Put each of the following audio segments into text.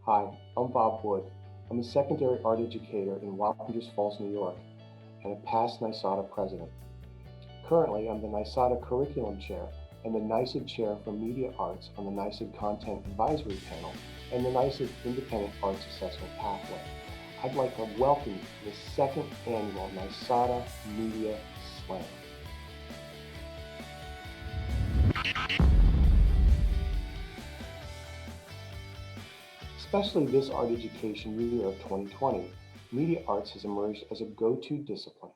Hi, I'm Bob Wood. I'm a secondary art educator in Wappingers Falls, New York, and a past NYSATA president. Currently, I'm the NYSATA Curriculum Chair and the NYSAD Chair for Media Arts on the NYSAD Content Advisory Panel and the NYSAD Independent Arts Assessment Pathway. I'd like to welcome you to the second annual NYSATA Media Slam. Especially this art education year of 2020, media arts has emerged as a go-to discipline,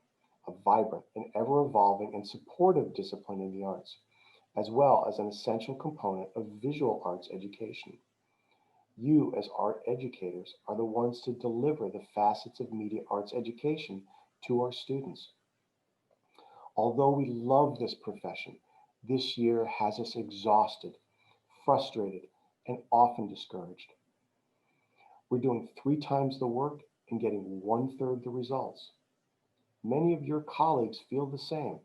a vibrant and ever-evolving and supportive discipline in the arts, as well as an essential component of visual arts education. You, as art educators, are the ones to deliver the facets of media arts education to our students. Although we love this profession, this year has us exhausted, frustrated, and often discouraged. We're doing 3 times the work and getting 1/3 the results. Many of your colleagues feel the same.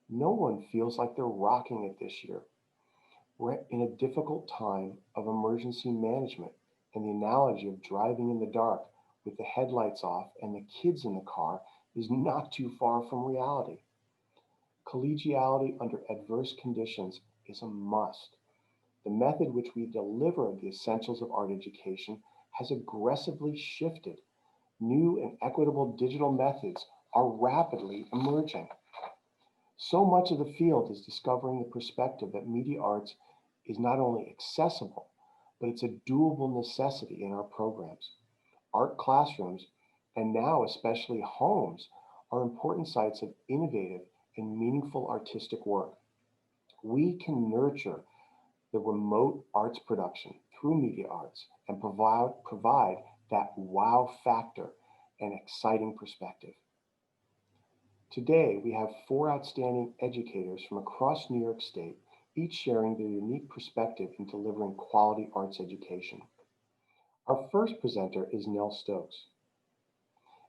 No one feels like they're rocking it this year. We're in a difficult time of emergency management, and the analogy of driving in the dark with the headlights off and the kids in the car is not too far from reality. Collegiality under adverse conditions is a must. The method which we deliver the essentials of art education has aggressively shifted. New and equitable digital methods are rapidly emerging. So much of the field is discovering the perspective that media arts is not only accessible, but it's a doable necessity in our programs. Art classrooms, and now especially homes, are important sites of innovative and meaningful artistic work. We can nurture the remote arts production through media arts and provide that wow factor and exciting perspective. Today, we have 4 outstanding educators from across New York State, each sharing their unique perspective in delivering quality arts education. Our first presenter is Nell Stokes.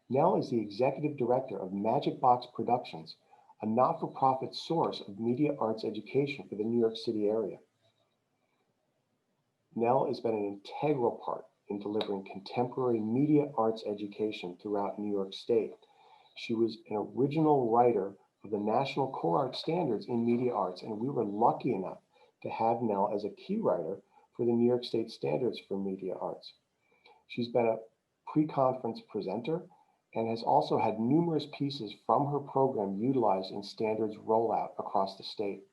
Nell is the executive director of Magic Box Productions, a not-for-profit source of media arts education for the New York City area. Nell has been an integral part in delivering contemporary media arts education throughout New York State. She was an original writer of the National Core Art Standards in Media Arts, and we were lucky enough to have Nell as a key writer for the New York State Standards for Media Arts. She's been a pre-conference presenter and has also had numerous pieces from her program utilized in standards rollout across the state.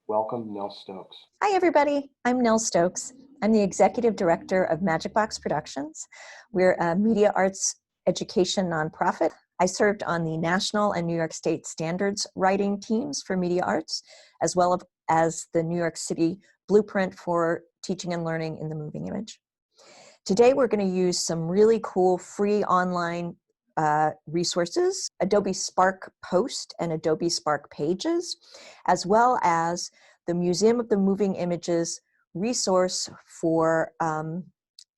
Welcome, Nell Stokes. Hi, everybody. I'm Nell Stokes. I'm the executive director of Magic Box Productions. We're a media arts education nonprofit. I served on the national and New York State standards writing teams for media arts, as well as the New York City blueprint for teaching and learning in the moving image. Today, we're going to use some really cool free online resources, Adobe Spark Post and Adobe Spark Pages, as well as the Museum of the Moving Images resource for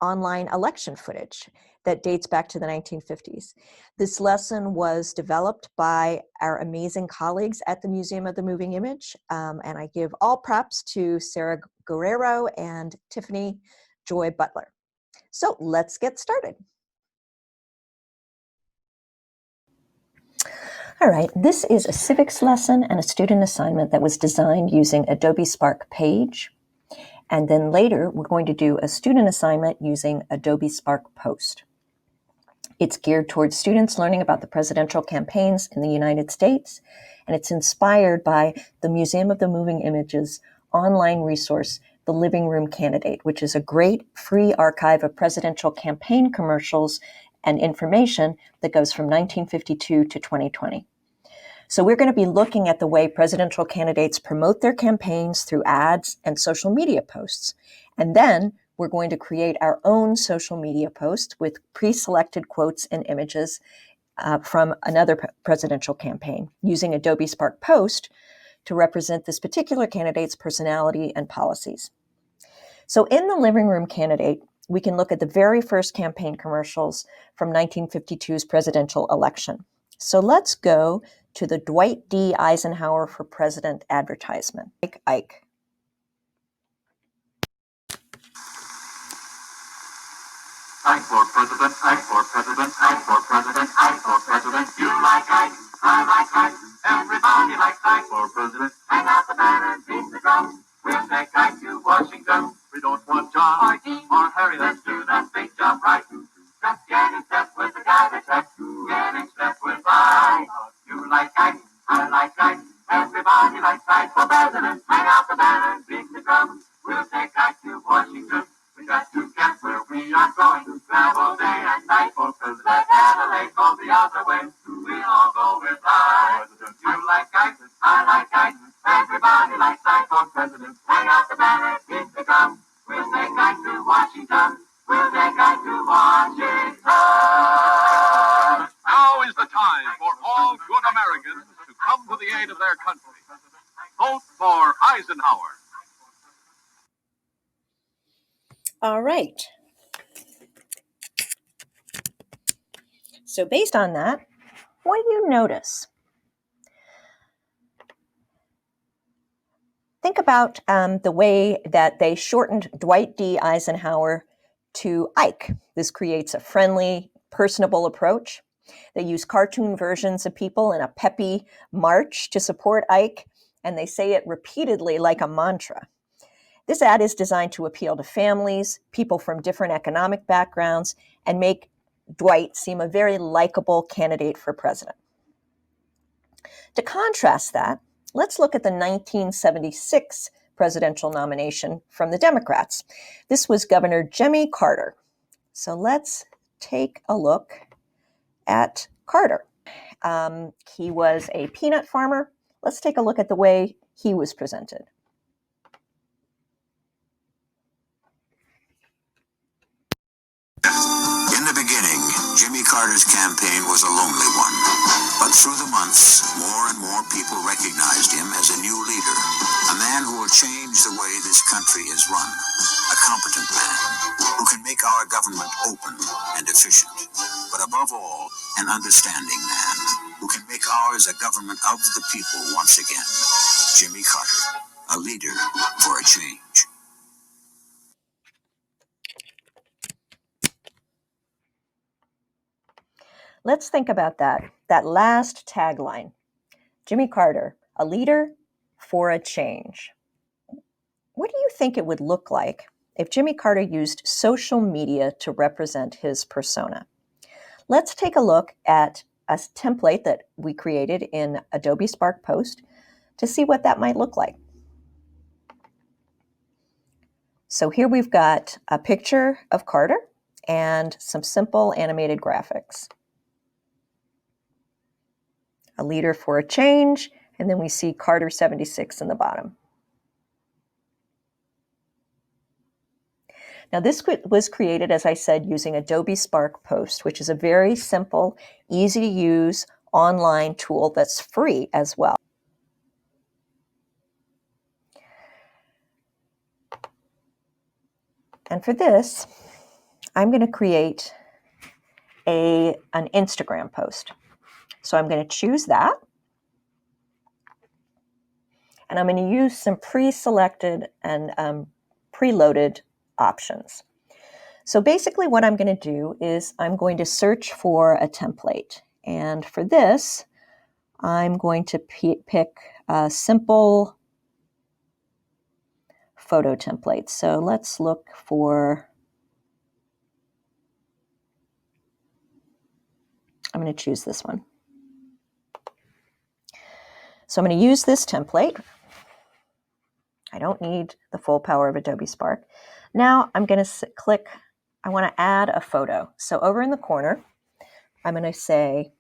online election footage that dates back to the 1950s. This lesson was developed by our amazing colleagues at the Museum of the Moving Image, and I give all props to Sarah Guerrero and Tiffany Joy Butler. So let's get started. All right, this is a civics lesson and a student assignment that was designed using Adobe Spark Page. And then later, we're going to do a student assignment using Adobe Spark Post. It's geared towards students learning about the presidential campaigns in the United States, and it's inspired by the Museum of the Moving Images online resource, The Living Room Candidate, which is a great free archive of presidential campaign commercials and information that goes from 1952 to 2020. So we're going to be looking at the way presidential candidates promote their campaigns through ads and social media posts. And then we're going to create our own social media post with pre-selected quotes and images from another presidential campaign using Adobe Spark Post to represent this particular candidate's personality and policies. So in the Living Room Candidate, we can look at the very first campaign commercials from 1952's presidential election. So let's go to the Dwight D. Eisenhower for President advertisement. I for president, I for president, I for president, I for president. You like Ike, I like Ike, everybody likes Ike for president. Hang out the banner, beat the drum, we'll take Ike to Washington. We don't want John or Dean or Harry, let's do that big job right. Just get in step with the guy that's left, get in step with Ike. You like Ike, I like Ike, everybody likes Ike for president. Hang out the banner, beat the drum, we'll take Ike to Washington. We got to get where we are going, travel day and night for president. Adelaide go the other way, we all go with Ike. You like Ike, I like Ike, everybody likes Ike for president. Hang out the banner, beat the drum, we'll take Ike to Washington. We'll take Ike to Washington. Now is the time for all good Americans to come to the aid of their country. Vote for Eisenhower. All right. So based on that, what do you notice? Think about the way that they shortened Dwight D. Eisenhower to Ike. This creates a friendly, personable approach. They use cartoon versions of people in a peppy march to support Ike, and they say it repeatedly like a mantra. This ad is designed to appeal to families, people from different economic backgrounds, and make Dwight seem a very likable candidate for president. To contrast that, let's look at the 1976 presidential nomination from the Democrats. This was Governor Jimmy Carter. So let's take a look at Carter. He was a peanut farmer. Let's take a look at the way he was presented. In the beginning, Jimmy Carter's campaign was a lonely one. But through the months, more and more people recognized him as a new leader, a man who will change the way this country is run, a competent man who can make our government open and efficient, but above all, an understanding man who can make ours a government of the people once again. Jimmy Carter, a leader for a change. Let's think about that last tagline. Jimmy Carter, a leader for a change. What do you think it would look like if Jimmy Carter used social media to represent his persona? Let's take a look at a template that we created in Adobe Spark Post to see what that might look like. So here we've got a picture of Carter and some simple animated graphics. A leader for a change, and then we see Carter 76 in the bottom. Now this was created, as I said, using Adobe Spark Post, which is a very simple, easy to use online tool that's free as well. And for this, I'm going to create an Instagram post. So I'm going to choose that. And I'm going to use some pre-selected and preloaded options. So basically what I'm going to do is I'm going to search for a template. And for this, I'm going to pick a simple photo template. So let's look for, I'm going to choose this one. So I'm going to use this template. I don't need the full power of Adobe Spark. Now I'm going to click, I want to add a photo. So over in the corner, I'm going to say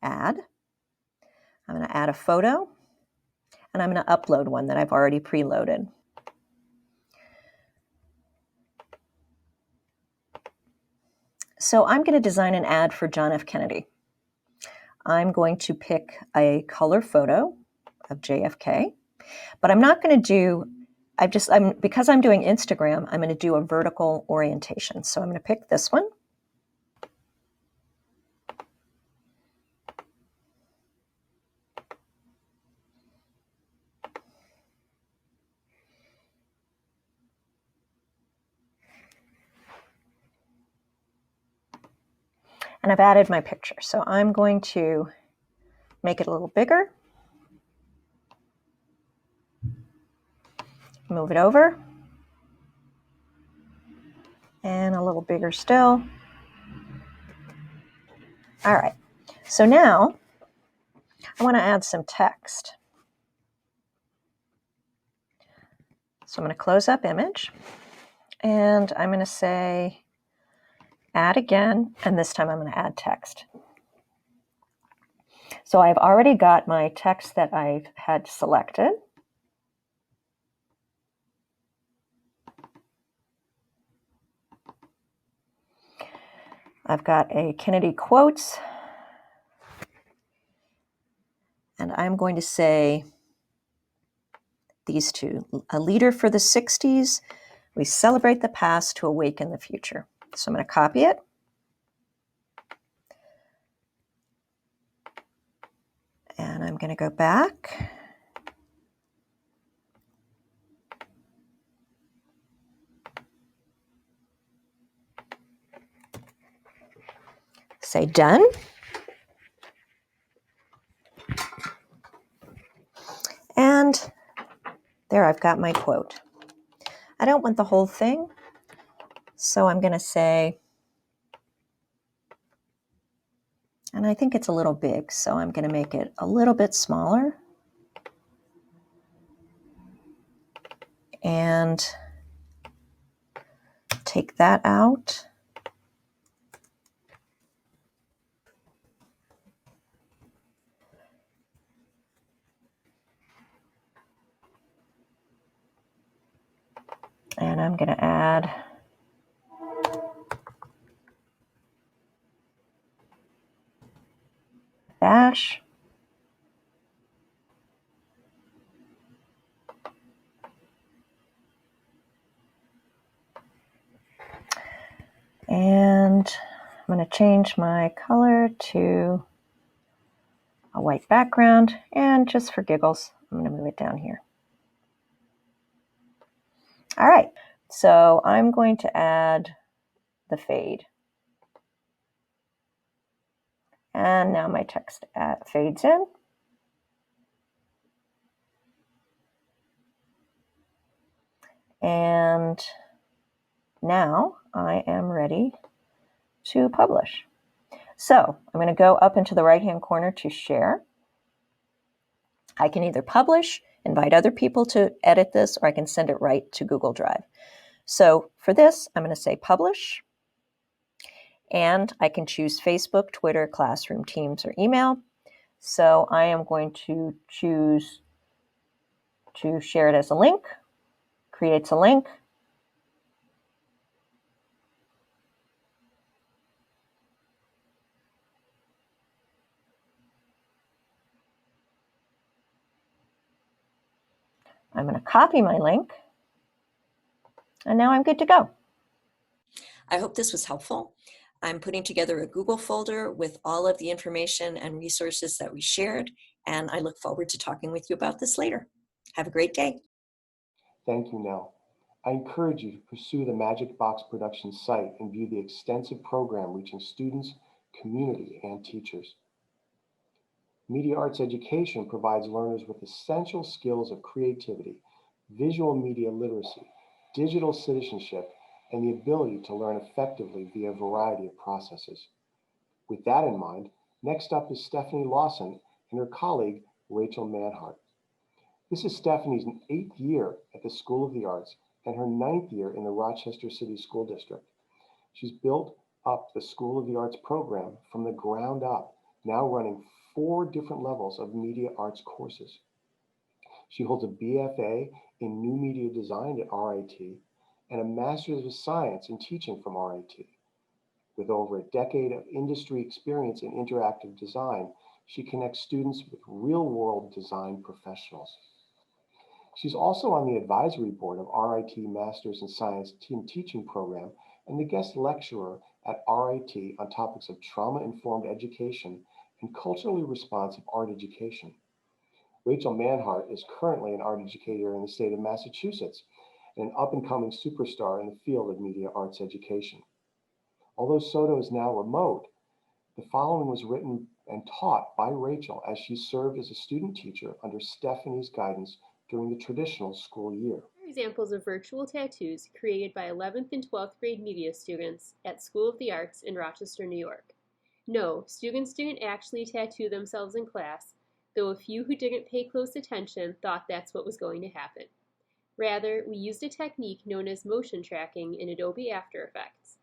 add. I'm going to add a photo, and I'm going to upload one that I've already preloaded. So I'm going to design an ad for John F. Kennedy. I'm going to pick a color photo of JFK, but I'm not going to do, because I'm doing Instagram, I'm going to do a vertical orientation. So I'm going to pick this one. And I've added my picture. So I'm going to make it a little bigger. Move it over. And a little bigger still. All right. So now I want to add some text. So I'm going to close up image. And I'm going to say add again. And this time I'm going to add text. So I've already got my text that I've had selected. I've got a Kennedy quotes, and I'm going to say these two. A leader for the 60s, we celebrate the past to awaken the future. So I'm going to copy it. And I'm going to go back. Say done. And there I've got my quote. I don't want the whole thing, so I'm going to say, and I think it's a little big, so I'm going to make it a little bit smaller. And take that out. And I'm going to add dash. And I'm going to change my color to a white background. And just for giggles, I'm going to move it down here. All right, so I'm going to add the fade. And now my text fades in. And now I am ready to publish. So I'm going to go up into the right-hand corner to share. I can either publish, invite other people to edit this, or I can send it right to Google Drive. So for this, I'm going to say publish. And I can choose Facebook, Twitter, Classroom, Teams, or email. So I am going to choose to share it as a link. Creates a link. I'm going to copy my link. And now I'm good to go. I hope this was helpful. I'm putting together a Google folder with all of the information and resources that we shared, and I look forward to talking with you about this later. Have a great day. Thank you, Nell. I encourage you to pursue the Magic Box Productions site and view the extensive program reaching students, community, and teachers. Media arts education provides learners with essential skills of creativity, visual media literacy, digital citizenship, and the ability to learn effectively via a variety of processes. With that in mind, next up is Stephanie Lawson and her colleague, Rachel Manhart. This is Stephanie's 8th year at the School of the Arts and her 9th year in the Rochester City School District. She's built up the School of the Arts program from the ground up, now running 4 different levels of media arts courses. She holds a BFA in New Media Design at RIT and a Master's of Science in Teaching from RIT. With over a decade of industry experience in interactive design, she connects students with real-world design professionals. She's also on the advisory board of RIT Masters in Science Team Teaching Program and the guest lecturer at RIT on topics of trauma-informed education and culturally responsive art education. Rachel Manhart is currently an art educator in the state of Massachusetts and an up-and-coming superstar in the field of media arts education. Although SOTO is now remote, The following was written and taught by Rachel as she served as a student teacher under Stephanie's guidance during the traditional school year. Examples of virtual tattoos created by 11th and 12th grade media students at School of the Arts in Rochester, New York. No, students didn't actually tattoo themselves in class, though a few who didn't pay close attention thought that's what was going to happen. Rather, we used a technique known as motion tracking in Adobe After Effects.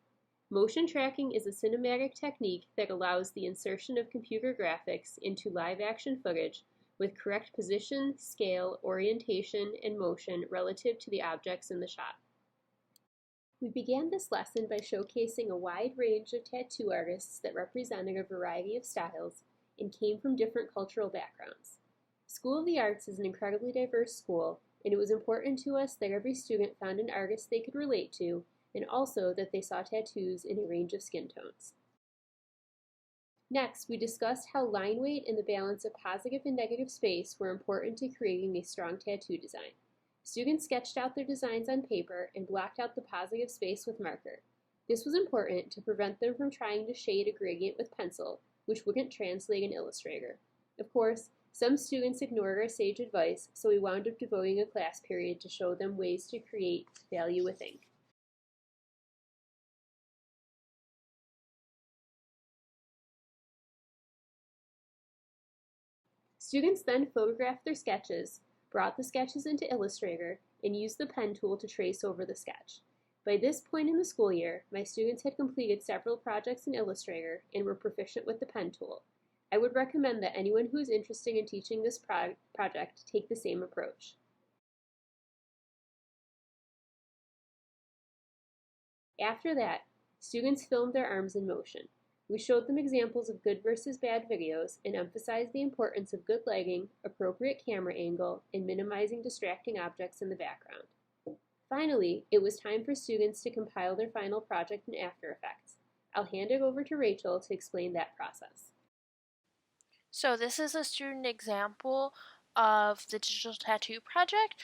Motion tracking is a cinematic technique that allows the insertion of computer graphics into live-action footage with correct position, scale, orientation, and motion relative to the objects in the shot. We began this lesson by showcasing a wide range of tattoo artists that represented a variety of styles and came from different cultural backgrounds. School of the Arts is an incredibly diverse school, and it was important to us that every student found an artist they could relate to, and also that they saw tattoos in a range of skin tones. Next, we discussed how line weight and the balance of positive and negative space were important to creating a strong tattoo design. Students sketched out their designs on paper and blocked out the positive space with marker. This was important to prevent them from trying to shade a gradient with pencil, which wouldn't translate in Illustrator. Of course, some students ignored our sage advice, so we wound up devoting a class period to show them ways to create value with ink. Students then photographed their sketches, brought the sketches into Illustrator, and used the pen tool to trace over the sketch. By this point in the school year, my students had completed several projects in Illustrator and were proficient with the pen tool. I would recommend that anyone who is interested in teaching this project take the same approach. After that, students filmed their arms in motion. We showed them examples of good versus bad videos and emphasized the importance of good lighting, appropriate camera angle, and minimizing distracting objects in the background. Finally, it was time for students to compile their final project in After Effects. I'll hand it over to Rachel to explain that process. So this is a student example of the digital tattoo project.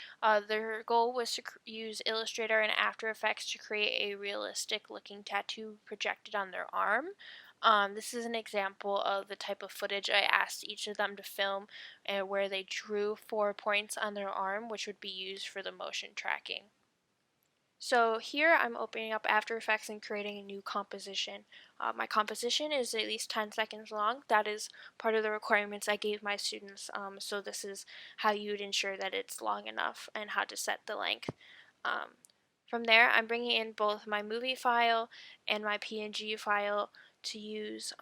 Their goal was to use Illustrator and After Effects to create a realistic looking tattoo projected on their arm. This is an example of the type of footage I asked each of them to film, where they drew 4 points on their arm, which would be used for the motion tracking. So here I'm opening up After Effects and creating a new composition. My composition is at least 10 seconds long. That is part of the requirements I gave my students. So this is how you would ensure that it's long enough and how to set the length. From there, I'm bringing in both my movie file and my PNG file to use,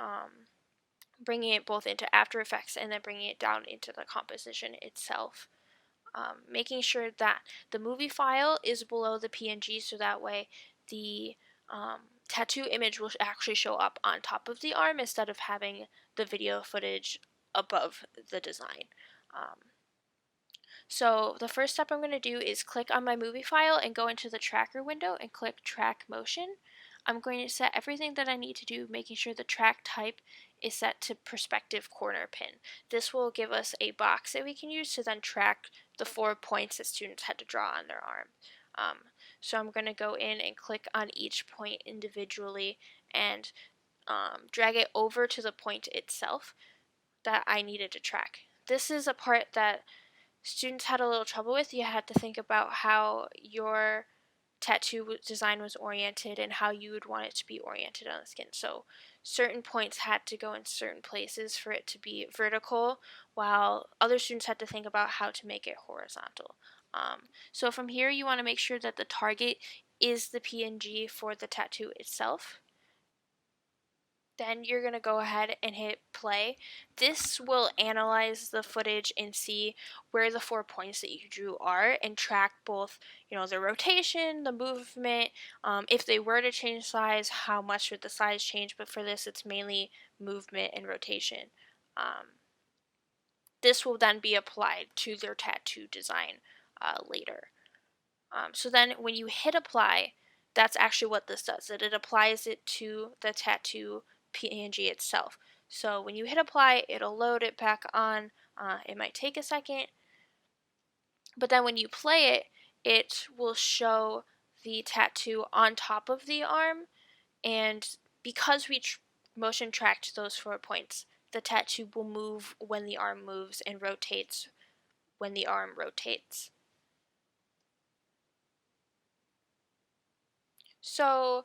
bringing it both into After Effects and then bringing it down into the composition itself. Making sure that the movie file is below the PNG, so that way the tattoo image will actually show up on top of the arm instead of having the video footage above the design. So the first step I'm going to do is click on my movie file and go into the tracker window and click track motion. I'm going to set everything that I need to do, making sure the track type is set to perspective corner pin. This will give us a box that we can use to then track the 4 points that students had to draw on their arm. So I'm going to go in and click on each point individually and drag it over to the point itself that I needed to track. This is a part that students had a little trouble with. You had to think about how your tattoo design was oriented and how you would want it to be oriented on the skin. So certain points had to go in certain places for it to be vertical, while other students had to think about how to make it horizontal. So from here, you want to make sure that the target is the PNG for the tattoo itself. Then you're going to go ahead and hit play. This will analyze the footage and see where the 4 points that you drew are and track both, the rotation, the movement. If they were to change size, how much would the size change? But for this, it's mainly movement and rotation. This will then be applied to their tattoo design later. So then when you hit apply, that's actually what this does. It applies it to the tattoo PNG itself. So when you hit apply, it'll load it back on. It might take a second, but then when you play it, it will show the tattoo on top of the arm. And because we motion track to those 4 points. The tattoo will move when the arm moves and rotates when the arm rotates. So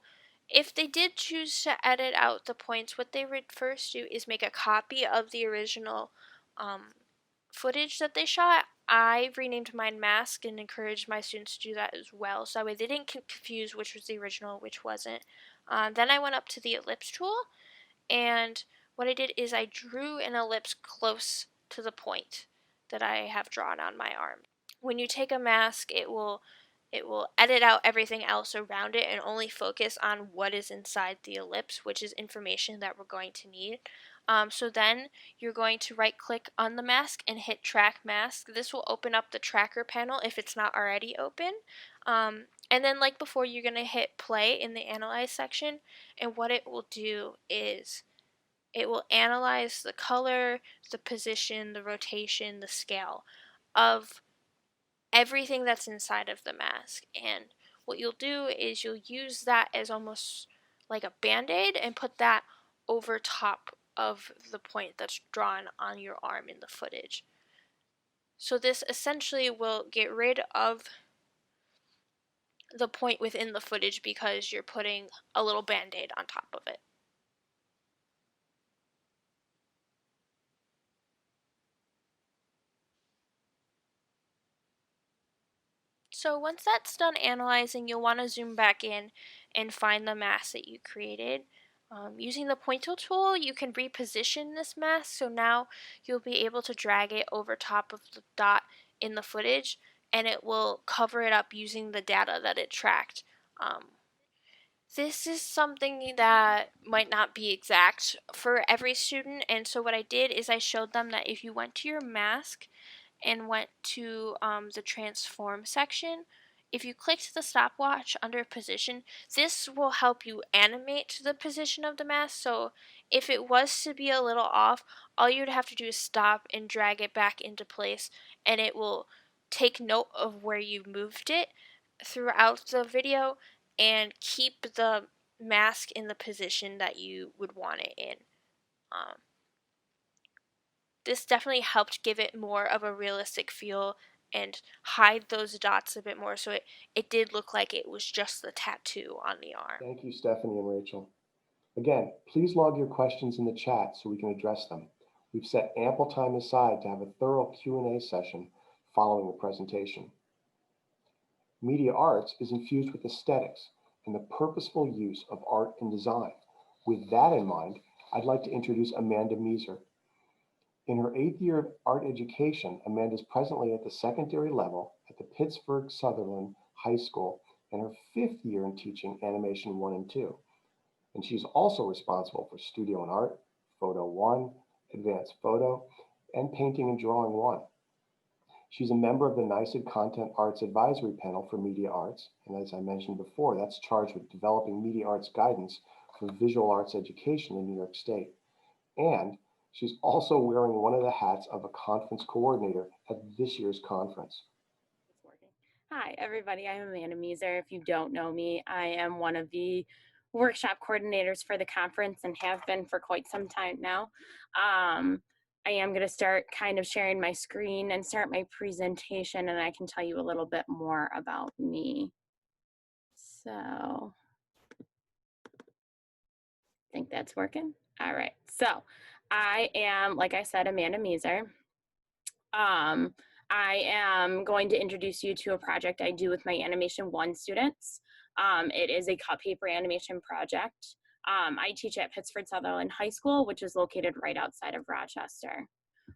if they did choose to edit out the points, what they would first do is make a copy of the original footage that they shot. I renamed mine Mask and encouraged my students to do that as well, so that way they didn't confuse which was the original, which wasn't. Then I went up to the ellipse tool, and what I did is I drew an ellipse close to the point that I have drawn on my arm. When you take a mask, it will edit out everything else around it and only focus on what is inside the ellipse, which is information that we're going to need. So then you're going to right click on the mask and hit track mask. This will open up the tracker panel if it's not already open. And then like before, you're going to hit play in the analyze section, and what it will do is it will analyze the color, the position, the rotation, the scale of everything that's inside of the mask. And what you'll do is you'll use that as almost like a band-aid and put that over top of the point that's drawn on your arm in the footage. So this essentially will get rid of the point within the footage because you're putting a little band-aid on top of it. So once that's done analyzing, you'll want to zoom back in and find the mask that you created. Using the pointer tool, you can reposition this mask, so now you'll be able to drag it over top of the dot in the footage, and it will cover it up using the data that it tracked. This is something that might not be exact for every student, and so what I did is I showed them that if you went to your mask and went to the transform section, if you clicked the stopwatch under position, this will help you animate the position of the mask. So if it was to be a little off, all you'd have to do is stop and drag it back into place, and it will take note of where you moved it throughout the video and keep the mask in the position that you would want it in. This definitely helped give it more of a realistic feel and hide those dots a bit more, so it did look like it was just the tattoo on the arm. Thank you, Stephanie and Rachel. Again, please log your questions in the chat so we can address them. We've set ample time aside to have a thorough Q&A session following the presentation. Media arts is infused with aesthetics and the purposeful use of art and design. With that in mind, I'd like to introduce Amanda Meeser. In her 8th year of art education, Amanda is presently at the secondary level at the Pittsburgh Sutherland High School and her 5th year in teaching Animation 1 and 2. And she's also responsible for Studio and Art, Photo 1, Advanced Photo, and Painting and Drawing 1. She's a member of the NYSATA Content Arts Advisory Panel for Media Arts, and as I mentioned before, that's charged with developing media arts guidance for visual arts education in New York State. And she's also wearing one of the hats of a conference coordinator at this year's conference. Hi, everybody. I'm Amanda Meeser. If you don't know me, I am one of the workshop coordinators for the conference and have been for quite some time now. I am going to start kind of sharing my screen and start my presentation, and I can tell you a little bit more about me. So, I think that's working. All right. So, I am, like I said, Amanda Meeser. I am going to introduce you to a project I do with my Animation 1 students. It is a cut paper animation project. I teach at Pittsburgh Sutherland High School, which is located right outside of Rochester.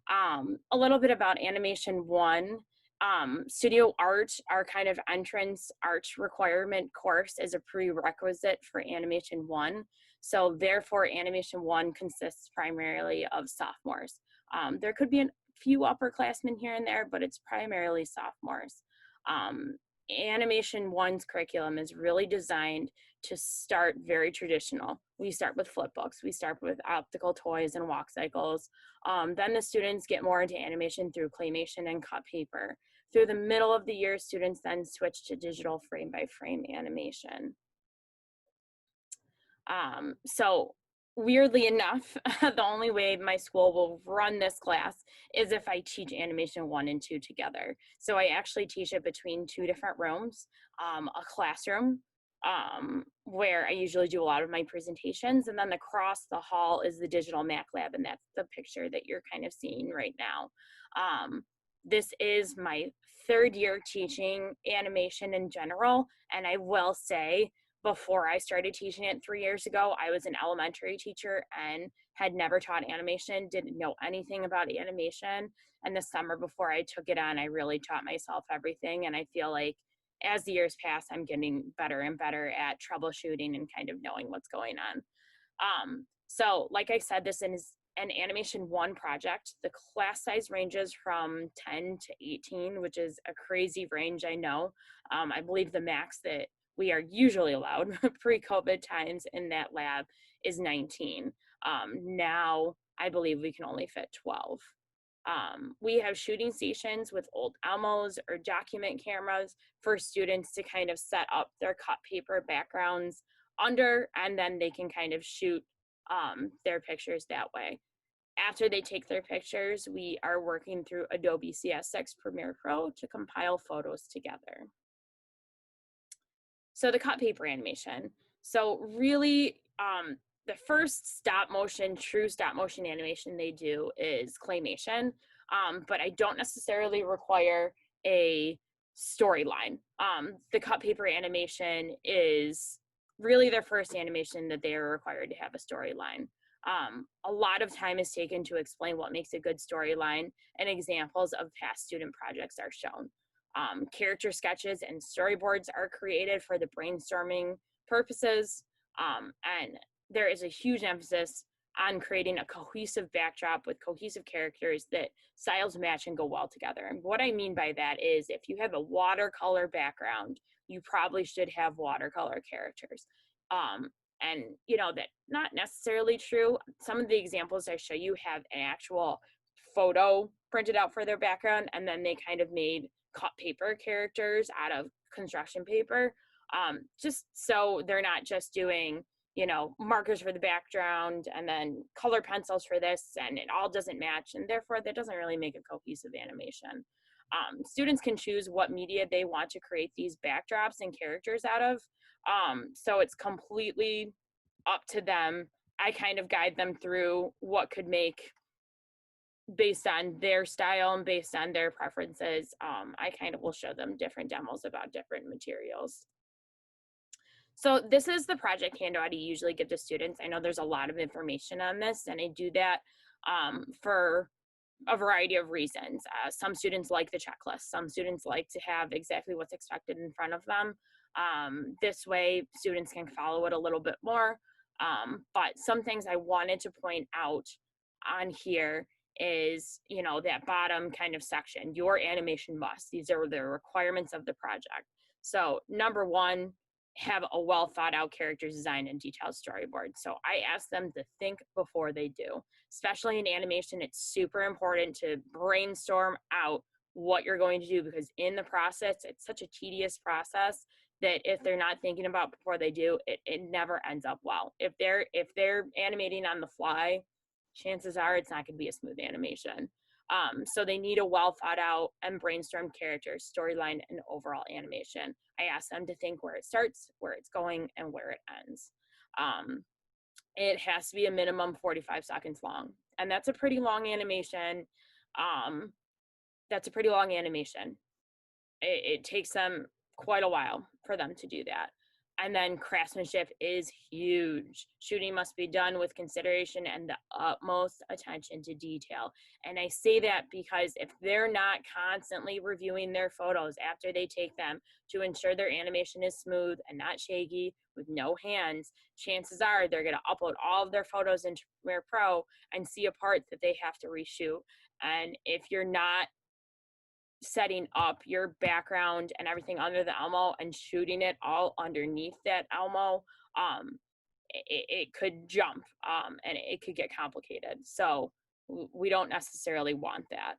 A little bit about Animation 1. Studio art, our kind of entrance art requirement course, is a prerequisite for Animation 1. So therefore, Animation 1 consists primarily of sophomores. There could be a few upperclassmen here and there, but it's primarily sophomores. Animation 1's curriculum is really designed to start very traditional. We start with flip books. We start with optical toys and walk cycles. Then the students get more into animation through claymation and cut paper. Through the middle of the year, students then switch to digital frame by frame animation. So weirdly enough, the only way my school will run this class is if I teach animation 1 and 2 together. So I actually teach it between 2 different rooms, a classroom where I usually do a lot of my presentations, and then across the hall is the digital Mac lab, and that's the picture that you're kind of seeing right now. This is my 3rd year teaching animation in general, and I will say, before I started teaching it 3 years ago, I was an elementary teacher and had never taught animation, didn't know anything about animation. And the summer before I took it on, I really taught myself everything. And I feel like as the years pass, I'm getting better and better at troubleshooting and kind of knowing what's going on. So like I said, this is an animation 1 project. The class size ranges from 10 to 18, which is a crazy range, I know. I believe the max that we are usually allowed pre-COVID times in that lab is 19. Now I believe we can only fit 12. We have shooting stations with old Elmos or document cameras for students to kind of set up their cut paper backgrounds under, and then they can kind of shoot their pictures that way. After they take their pictures, we are working through Adobe CS6 Premiere Pro to compile photos together. So the cut paper animation. So really, the first true stop motion animation they do is claymation, but I don't necessarily require a storyline. The cut paper animation is really their first animation that they are required to have a storyline. A lot of time is taken to explain what makes a good storyline, and examples of past student projects are shown. Character sketches and storyboards are created for the brainstorming purposes, and there is a huge emphasis on creating a cohesive backdrop with cohesive characters that styles match and go well together. And what I mean by that is, if you have a watercolor background, you probably should have watercolor characters. And you know, that's not necessarily true. Some of the examples I show you have an actual photo printed out for their background, and then they kind of made cut paper characters out of construction paper, just so they're not just doing, you know, markers for the background and then color pencils for this, and it all doesn't match, and therefore that doesn't really make a cohesive animation. Students can choose what media they want to create these backdrops and characters out of, so it's completely up to them. I kind of guide them through what could make, based on their style and based on their preferences. I kind of will show them different demos about different materials. So this is the project handout I usually give to students. I know there's a lot of information on this, and I do that for a variety of reasons. Some students like the checklist. Some students like to have exactly what's expected in front of them. This way, students can follow it a little bit more. But some things I wanted to point out on here is, you know, that bottom kind of section, your animation must. These are the requirements of the project. So number 1, have a well thought out character design and detailed storyboard. So I ask them to think before they do. Especially in animation, it's super important to brainstorm out what you're going to do, because in the process, it's such a tedious process that if they're not thinking about before they do, it never ends up well. If they're animating on the fly, chances are it's not going to be a smooth animation. So they need a well thought out and brainstormed character, storyline, and overall animation. I ask them to think where it starts, where it's going, and where it ends. It has to be a minimum 45 seconds long, and that's a pretty long animation. It takes them quite a while for them to do that. And then craftsmanship is huge. Shooting must be done with consideration and the utmost attention to detail. And I say that because if they're not constantly reviewing their photos after they take them to ensure their animation is smooth and not shaky with no hands, chances are they're going to upload all of their photos into Premiere Pro and see a part that they have to reshoot. And if you're not setting up your background and everything under the Elmo and shooting it all underneath that Elmo, it could jump and it could get complicated. So we don't necessarily want that.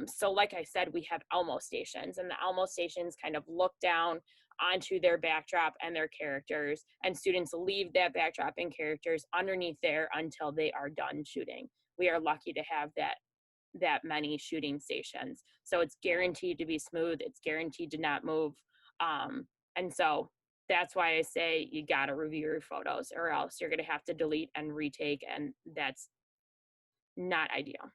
So like I said, we have Elmo stations, and the Elmo stations kind of look down onto their backdrop and their characters, and students leave that backdrop and characters underneath there until they are done shooting. We are lucky to have that many shooting stations. So it's guaranteed to be smooth. It's guaranteed to not move. And so that's why I say you gotta review your photos, or else you're gonna have to delete and retake, and that's not ideal.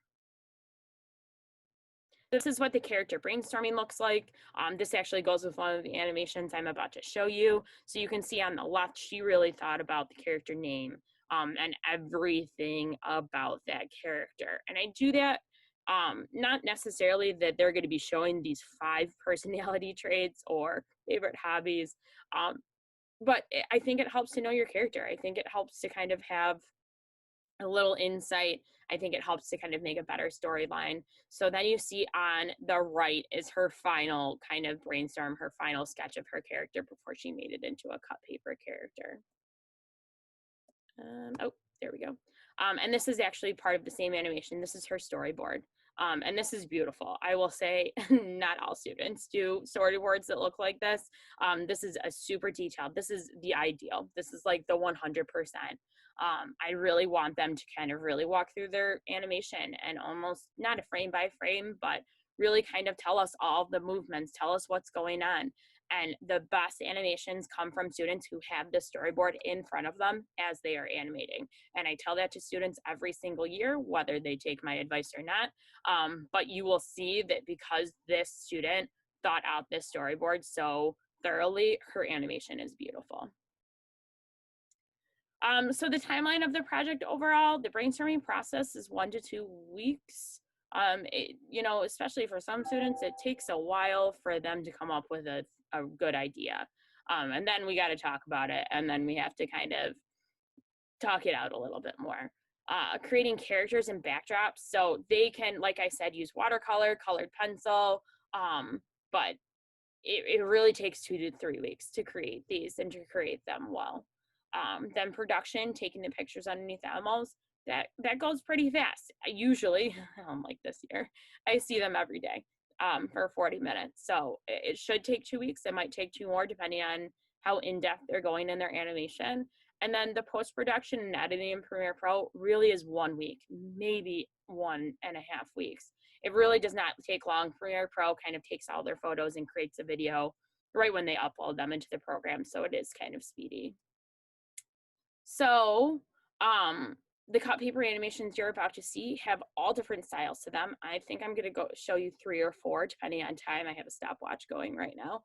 This is what the character brainstorming looks like. This actually goes with one of the animations I'm about to show you. So you can see on the left, she really thought about the character name and everything about that character. And I do that not necessarily that they're going to be showing these 5 personality traits or favorite hobbies, but I think it helps to know your character. I think it helps to kind of have a little insight. I think it helps to kind of make a better storyline. So then you see on the right is her final kind of brainstorm, her final sketch of her character before she made it into a cut paper character. Oh, there we go. And this is actually part of the same animation. This is her storyboard. And this is beautiful. I will say not all students do storyboards that look like this. This is a super detailed, this is the ideal. This is like the 100%. I really want them to kind of really walk through their animation and almost not a frame by frame, but really kind of tell us all the movements, tell us what's going on. And the best animations come from students who have the storyboard in front of them as they are animating. And I tell that to students every single year, whether they take my advice or not. But you will see that because this student thought out this storyboard so thoroughly, her animation is beautiful. So the timeline of the project overall, the brainstorming process is 1 to 2 weeks. You know, especially for some students, it takes a while for them to come up with a good idea. And then we got to talk about it, and then we have to kind of talk it out a little bit more. Creating characters and backdrops, so they can, like I said, use watercolor, colored pencil, but it really takes 2 to 3 weeks to create these and to create them well. Then production, taking the pictures underneath the animals, that goes pretty fast. Usually, like this year, I see them every day for 40 minutes. So it should take 2 weeks. It might take 2 more depending on how in-depth they're going in their animation. And then the post-production and editing in Premiere Pro really is 1 week, maybe 1.5 weeks. It really does not take long. Premiere Pro kind of takes all their photos and creates a video right when they upload them into the program. So it is kind of speedy. So the cut paper animations you're about to see have all different styles to them. I think I'm going to go show you 3 or 4 depending on time. I have a stopwatch going right now.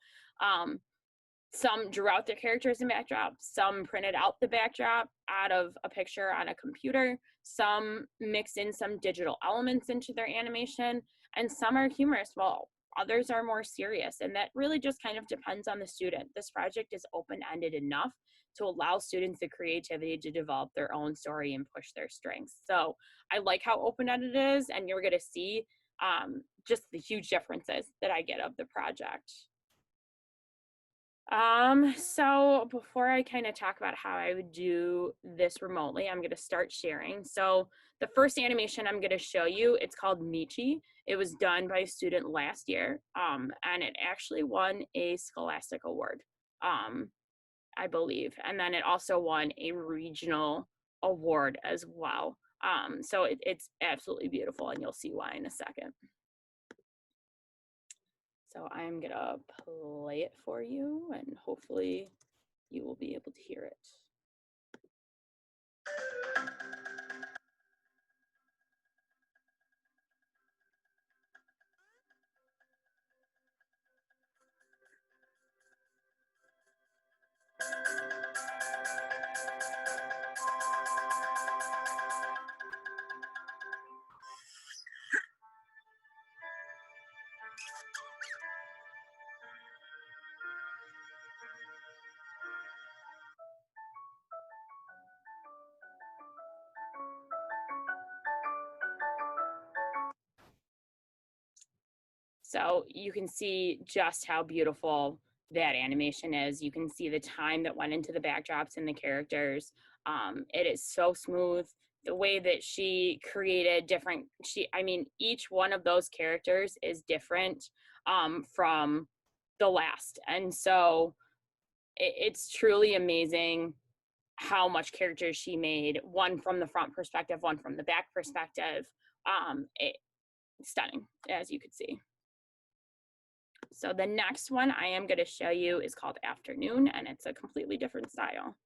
Some drew out their characters and backdrops. Some printed out the backdrop out of a picture on a computer. Some mix in some digital elements into their animation. And some are humorous, while others are more serious. And that really just kind of depends on the student. This project is open-ended enough to allow students the creativity to develop their own story and push their strengths. So I like how open-ended it is, and you're going to see just the huge differences that I get of the project. So before I kind of talk about how I would do this remotely, I'm going to start sharing. So the first animation I'm going to show you, it's called Michi. It was done by a student last year, and it actually won a Scholastic Award, I believe. And then it also won a regional award as well. So it's absolutely beautiful, and you'll see why in a second. So I'm gonna play it for you, and hopefully you will be able to hear it. So you can see just how beautiful that animation is. You can see the time that went into the backdrops and the characters. It is so smooth. The way that she created different, I mean, each one of those characters is different from the last. And so it's truly amazing how much characters she made, one from the front perspective, one from the back perspective. Stunning, as you could see. So the next one I am going to show you is called Afternoon, and it's a completely different style.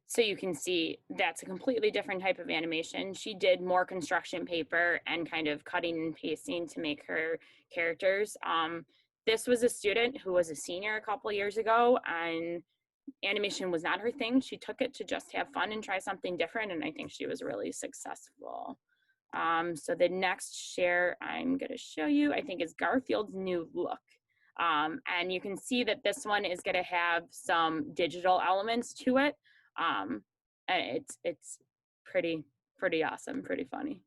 So you can see that's a completely different type of animation. She did more construction paper and kind of cutting and pasting to make her characters. This was a student who was a senior a couple years ago, and animation was not her thing. She took it to just have fun and try something different, and I think she was really successful. So the next share I'm going to show you, I think, is Garfield's New Look. And you can see that this one is going to have some digital elements to it. It's pretty awesome, pretty funny.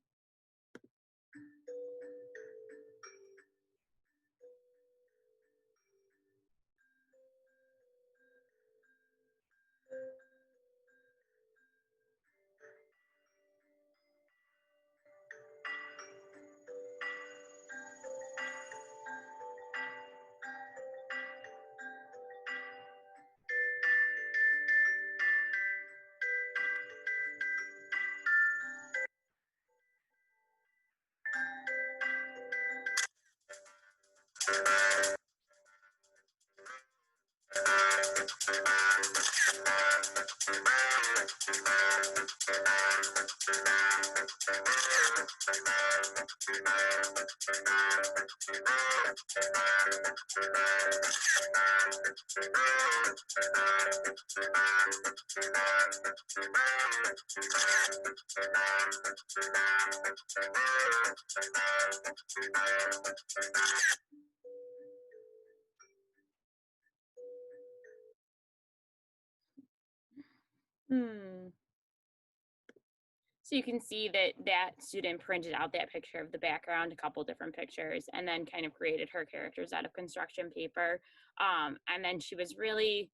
So you can see that that student printed out that picture of the background, a couple different pictures, and then kind of created her characters out of construction paper. And then she was really,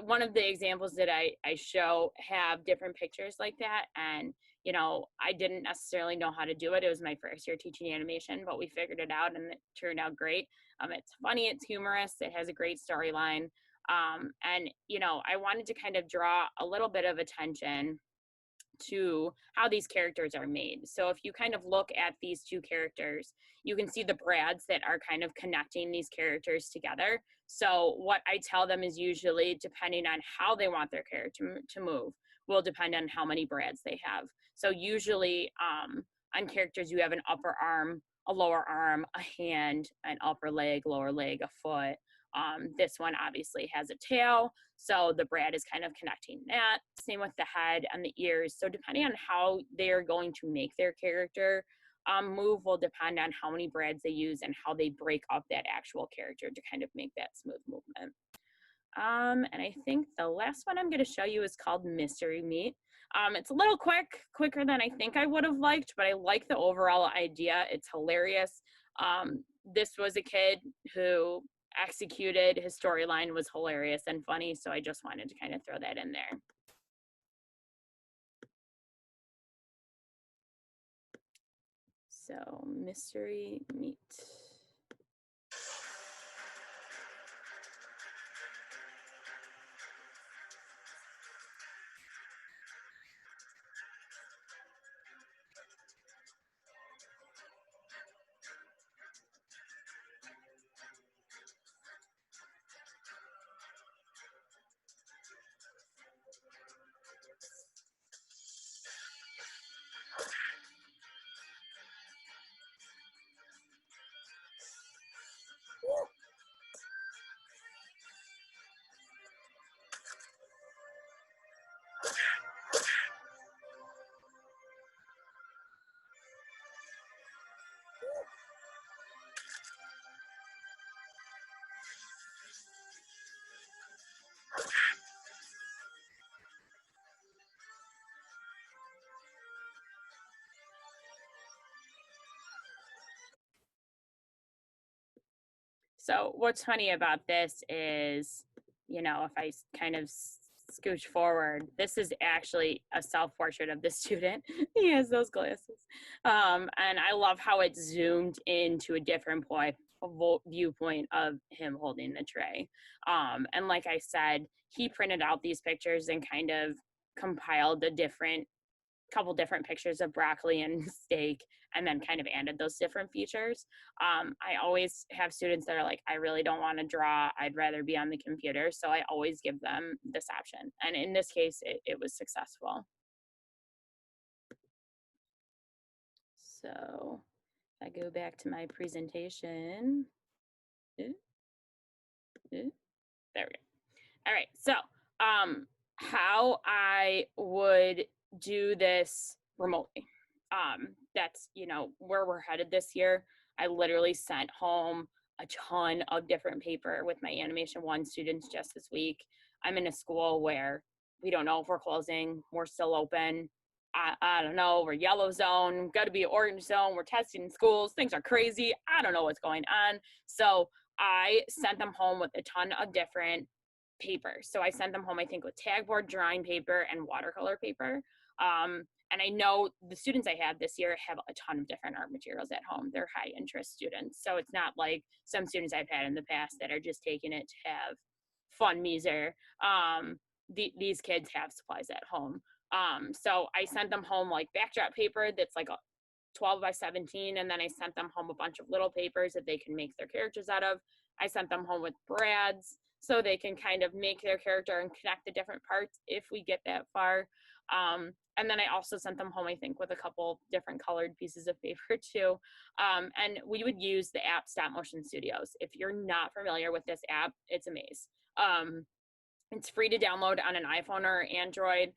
one of the examples that I show have different pictures like that. And, you know, I didn't necessarily know how to do it. It was my first year teaching animation, but we figured it out and it turned out great. It's funny, it's humorous, it has a great storyline. And, you know, I wanted to kind of draw a little bit of attention to how these characters are made. So if you kind of look at these two characters, you can see the brads that are kind of connecting these characters together. So what I tell them is usually, depending on how they want their character to move, will depend on how many brads they have. So usually on characters, you have an upper arm, a lower arm, a hand, an upper leg, lower leg, a foot. This one obviously has a tail, so the brad is kind of connecting that. Same with the head and the ears. So depending on how they're going to make their character move will depend on how many brads they use and how they break up that actual character to kind of make that smooth movement. And I think the last one I'm going to show you is called Mystery Meat. It's a little quicker than I think I would have liked, but I like the overall idea. It's hilarious. This was a kid who executed, his storyline was hilarious and funny, so I just wanted to kind of throw that in there. So, Mystery Meat. So what's funny about this is, you know, if I kind of scooch forward, this is actually a self-portrait of the student. He has those glasses. And I love how it zoomed into a different viewpoint of him holding the tray. And like I said, he printed out these pictures and kind of compiled couple different pictures of broccoli and steak, and then kind of added those different features. I always have students that are like, I really don't want to draw. I'd rather be on the computer. So I always give them this option. And in this case, it was successful. So if I go back to my presentation, there we go. All right, so how I would do this remotely. That's, you know, where we're headed this year. I literally sent home a ton of different paper with my Animation 1 students just this week. I'm in a school where we don't know if we're closing, we're still open. I don't know, we're yellow zone, got to be orange zone, we're testing schools, things are crazy. I don't know what's going on. So I sent them home with a ton of different paper. So I sent them home, I think, with tagboard, drawing paper, and watercolor paper. And I know the students I have this year have a ton of different art materials at home. They're high interest students. So it's not like some students I've had in the past that are just taking it to have fun measure. These kids have supplies at home. So I sent them home like backdrop paper that's like a 12 by 17, and then I sent them home a bunch of little papers that they can make their characters out of. I sent them home with brads so they can kind of make their character and connect the different parts if we get that far. And then I also sent them home, I think, with a couple different colored pieces of paper too. And we would use the app Stop Motion Studios. If you're not familiar with this app, it's a maze. It's free to download on an iPhone or Android.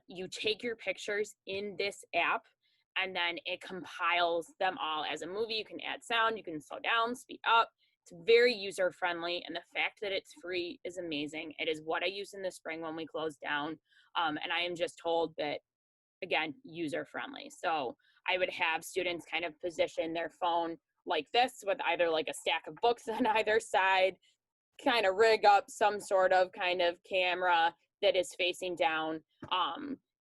You take your pictures in this app, and then it compiles them all as a movie. You can add sound, you can slow down, speed up. It's very user friendly, and the fact that it's free is amazing. It is what I used in the spring when we closed down, and I am just told that, again, user friendly. So I would have students kind of position their phone like this with either like a stack of books on either side, kind of rig up some sort of kind of camera that is facing down.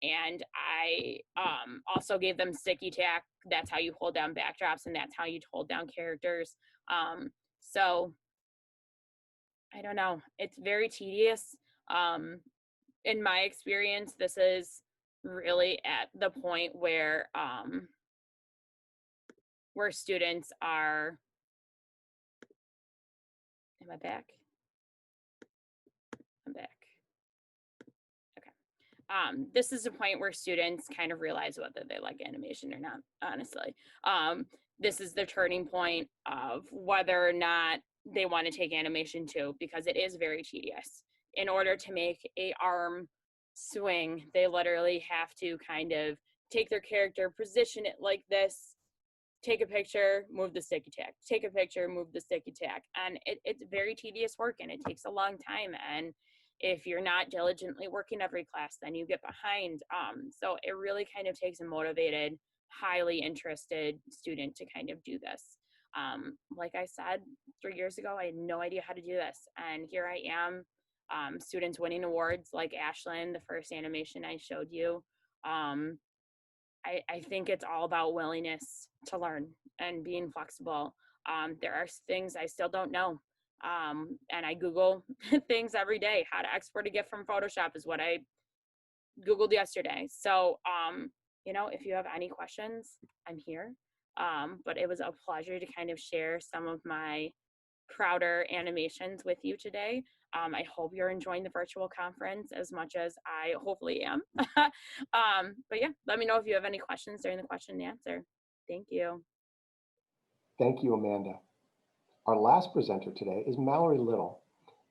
And I also gave them sticky tack. That's how you hold down backdrops, and that's how you hold down characters. So I don't know, it's very tedious. In my experience, this is really at the point where students are, am I back? I'm back. Okay. This is a point where students kind of realize whether they like animation or not, honestly. This is the turning point of whether or not they want to take animation too, because it is very tedious. In order to make a arm swing, they literally have to kind of take their character, position it like this, take a picture, move the sticky tack, take a picture, move the sticky tack. And it's very tedious work, and it takes a long time. And if you're not diligently working every class, then you get behind. So it really kind of takes a motivated, highly interested student to kind of do this. Like I said, 3 years ago, I had no idea how to do this. And here I am, students winning awards like Ashlyn, the first animation I showed you. I think it's all about willingness to learn and being flexible. There are things I still don't know. And I Google things every day. How to export a GIF from Photoshop is what I Googled yesterday. So, you know, if you have any questions, I'm here. But it was a pleasure to kind of share some of my prouder animations with you today. I hope you're enjoying the virtual conference as much as I hopefully am. But yeah, let me know if you have any questions during the question and answer. Thank you. Thank you, Amanda. Our last presenter today is Mallory Little.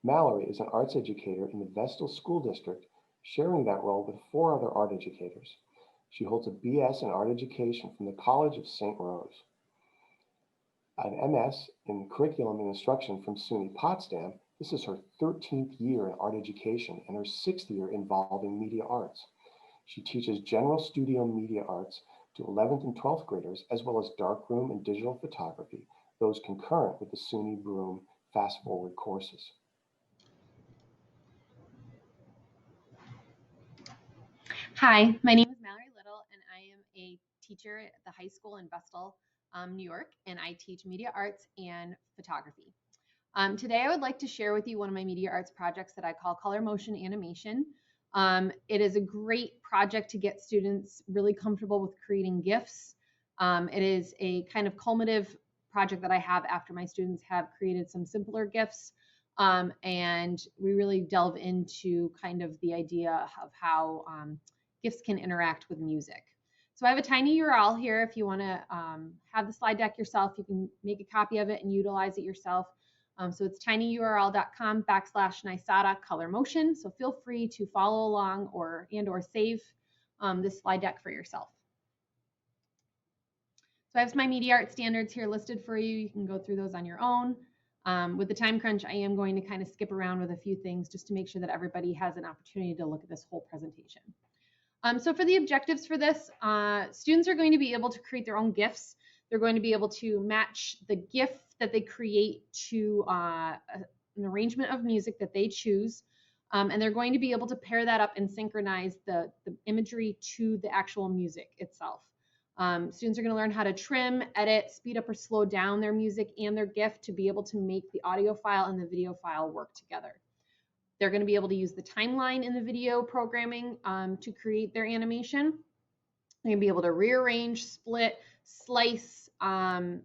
Mallory is an arts educator in the Vestal School District, sharing that role with 4 other art educators. She holds a BS in art education from the College of St. Rose, an MS in curriculum and instruction from SUNY Potsdam. This is her 13th year in art education and her 6th year involving media arts. She teaches general studio media arts to 11th and 12th graders, as well as darkroom and digital photography, those concurrent with the SUNY Broome fast forward courses. Hi, my name is Mallory Little, and I am a teacher at the high school in Vestal, New York, and I teach media arts and photography. Today I would like to share with you one of my media arts projects that I call Color Motion Animation. It is a great project to get students really comfortable with creating GIFs. It is a kind of culminative project that I have after my students have created some simpler GIFs. And we really delve into kind of the idea of how GIFs can interact with music. So I have a tiny URL here. If you want to have the slide deck yourself, you can make a copy of it and utilize it yourself. So it's tinyurl.com/NYSATA color motion. So feel free to follow along or save this slide deck for yourself. So I have my media art standards here listed for you. You can go through those on your own. With the time crunch, I am going to kind of skip around with a few things just to make sure that everybody has an opportunity to look at this whole presentation. So for the objectives for this, students are going to be able to create their own GIFs. They're going to be able to match the GIF that they create to an arrangement of music that they choose. And they're going to be able to pair that up and synchronize the imagery to the actual music itself. Students are going to learn how to trim, edit, speed up or slow down their music and their GIF to be able to make the audio file and the video file work together. They're going to be able to use the timeline in the video programming to create their animation. They're going to be able to rearrange, split, slice,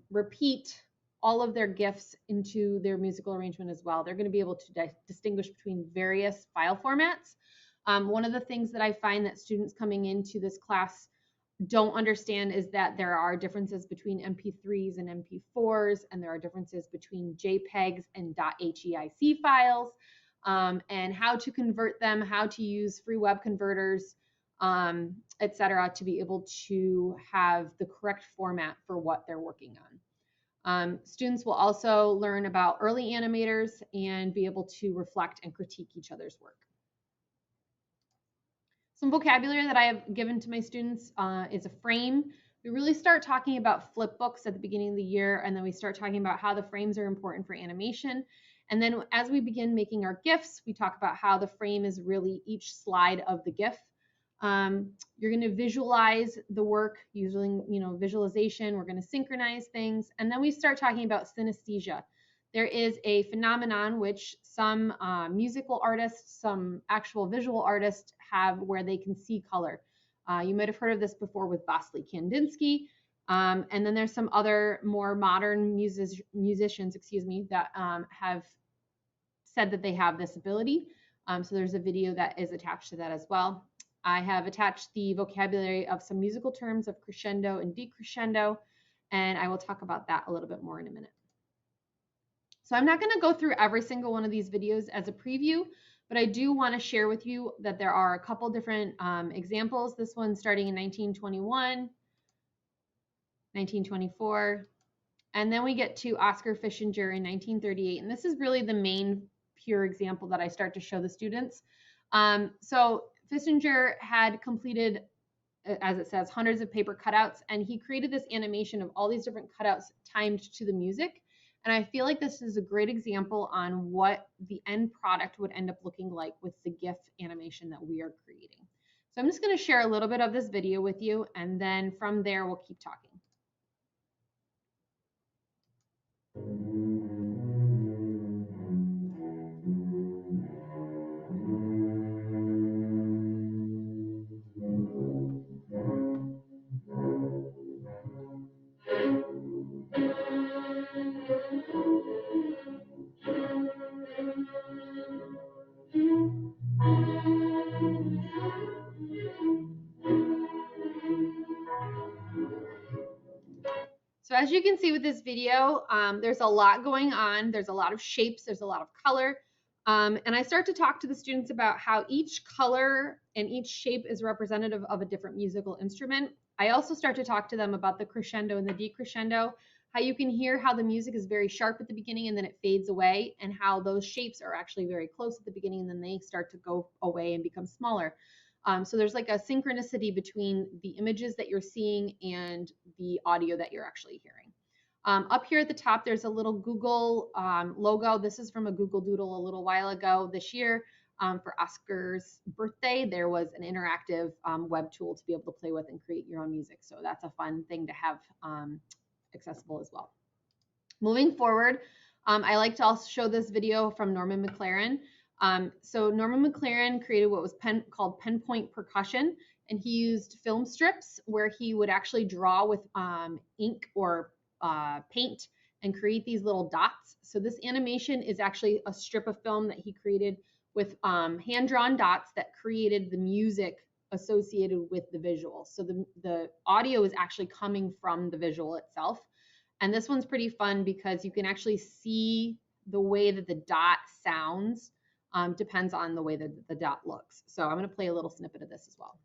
repeat all of their GIFs into their musical arrangement as well. They're going to be able to distinguish between various file formats. One of the things that I find that students coming into this class don't understand is that there are differences between MP3s and MP4s, and there are differences between JPEGs and .heic files, and how to convert them, how to use free web converters, etc., to be able to have the correct format for what they're working on. Students will also learn about early animators and be able to reflect and critique each other's work. Some vocabulary that I have given to my students is a frame. We really start talking about flip books at the beginning of the year, and then we start talking about how the frames are important for animation. And then as we begin making our GIFs, we talk about how the frame is really each slide of the GIF. You're going to visualize the work using, visualization. We're going to synchronize things. And then we start talking about synesthesia. There is a phenomenon which some musical artists, some actual visual artists have where they can see color. You might have heard of this before with Vasily Kandinsky. And then there's some other more modern musicians, that have said that they have this ability. So there's a video that is attached to that as well. I have attached the vocabulary of some musical terms of crescendo and decrescendo, and I will talk about that a little bit more in a minute. So I'm not going to go through every single one of these videos as a preview, but I do want to share with you that there are a couple different examples. This one starting in 1921, 1924, and then we get to Oscar Fischinger in 1938, and this is really the main pure example that I start to show the students. So Fischinger had completed, as it says, hundreds of paper cutouts, and he created this animation of all these different cutouts timed to the music. And I feel like this is a great example on what the end product would end up looking like with the GIF animation that we are creating. So I'm just going to share a little bit of this video with you, and then from there we'll keep talking. So as you can see with this video, there's a lot going on. There's a lot of shapes, there's a lot of color. And I start to talk to the students about how each color and each shape is representative of a different musical instrument. I also start to talk to them about the crescendo and the decrescendo, how you can hear how the music is very sharp at the beginning and then it fades away, and how those shapes are actually very close at the beginning and then they start to go away and become smaller. So there's like a synchronicity between the images that you're seeing and the audio that you're actually hearing. Up here at the top, there's a little Google logo. This is from a Google Doodle a little while ago this year. For Oscar's birthday, there was an interactive web tool to be able to play with and create your own music. So that's a fun thing to have accessible as well. Moving forward, I like to also show this video from Norman McLaren. So Norman McLaren created what was called pen point percussion, and he used film strips where he would actually draw with ink or paint and create these little dots. So this animation is actually a strip of film that he created with hand-drawn dots that created the music associated with the visual. So the audio is actually coming from the visual itself. And this one's pretty fun because you can actually see the way that the dot sounds depends on the way that the dot looks. So I'm going to play a little snippet of this as well.